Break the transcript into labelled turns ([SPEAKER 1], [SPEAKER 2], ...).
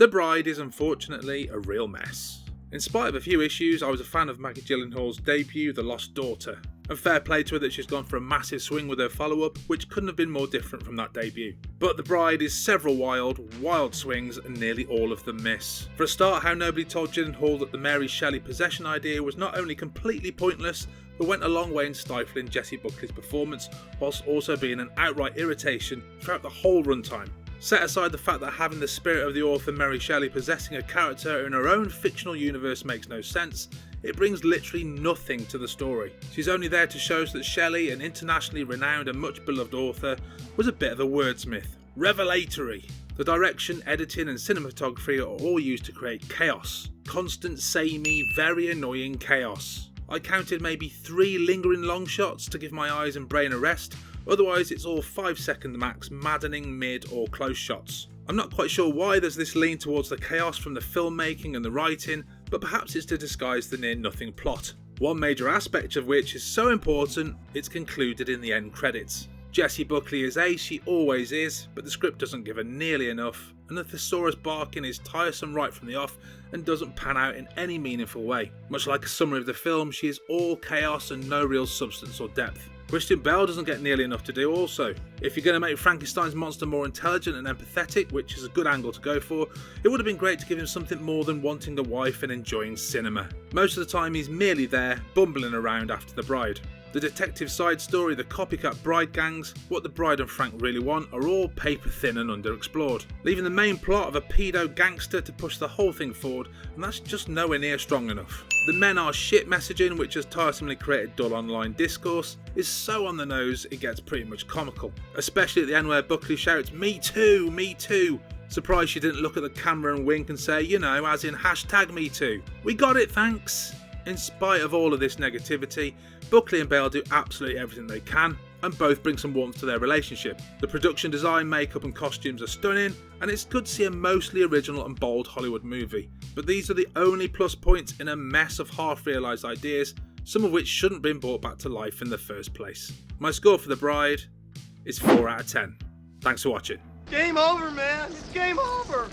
[SPEAKER 1] The Bride is unfortunately a real mess. In spite of a few issues, I was a fan of Maggie Gyllenhaal's debut, The Lost Daughter, and fair play to her that she's gone for a massive swing with her follow-up, which couldn't have been more different from that debut. But The Bride is several wild swings, and nearly all of them miss. For a start, how nobody told Gyllenhaal that the Mary Shelley possession idea was not only completely pointless, but went a long way in stifling Jessie Buckley's performance, whilst also being an outright irritation throughout the whole runtime. Set aside the fact that having the spirit of the author Mary Shelley possessing a character in her own fictional universe makes no sense, it brings literally nothing to the story. She's only there to show us that Shelley, an internationally renowned and much beloved author, was a bit of a wordsmith. Revelatory. The direction, editing and cinematography are all used to create chaos. Constant, samey, very annoying chaos. I counted maybe 3 lingering long shots to give my eyes and brain a rest. Otherwise it's all 5-second max maddening mid or close shots. I'm not quite sure why there's this lean towards the chaos from the filmmaking and the writing, but perhaps it's to disguise the near nothing plot. One major aspect of which is so important, it's concluded in the end credits. Jessie Buckley is ace, she always is, but the script doesn't give her nearly enough, and the thesaurus barking is tiresome right from the off and doesn't pan out in any meaningful way. Much like a summary of the film, she is all chaos and no real substance or depth. Christian Bale doesn't get nearly enough to do also. If you're going to make Frankenstein's monster more intelligent and empathetic, which is a good angle to go for, it would have been great to give him something more than wanting a wife and enjoying cinema. Most of the time he's merely there, bumbling around after the bride. The detective side story, the copycat bride gangs, what the bride and Frank really want are all paper thin and underexplored, leaving the main plot of a pedo gangster to push the whole thing forward, and that's just nowhere near strong enough. The men are shit messaging, which has tiresomely created dull online discourse, is so on the nose it gets pretty much comical, especially at the end where Buckley shouts "Me too, me too." Surprised she didn't look at the camera and wink and say, you know, as in #MeToo. We got it, thanks. In spite of all of this negativity, Buckley and Bale do absolutely everything they can, and both bring some warmth to their relationship. The production design, makeup and costumes are stunning, and it's good to see a mostly original and bold Hollywood movie. But these are the only plus points in a mess of half-realised ideas, some of which shouldn't have been brought back to life in the first place. My score for The Bride is 4 out of 10. Thanks for watching.
[SPEAKER 2] Game over, man. It's game over.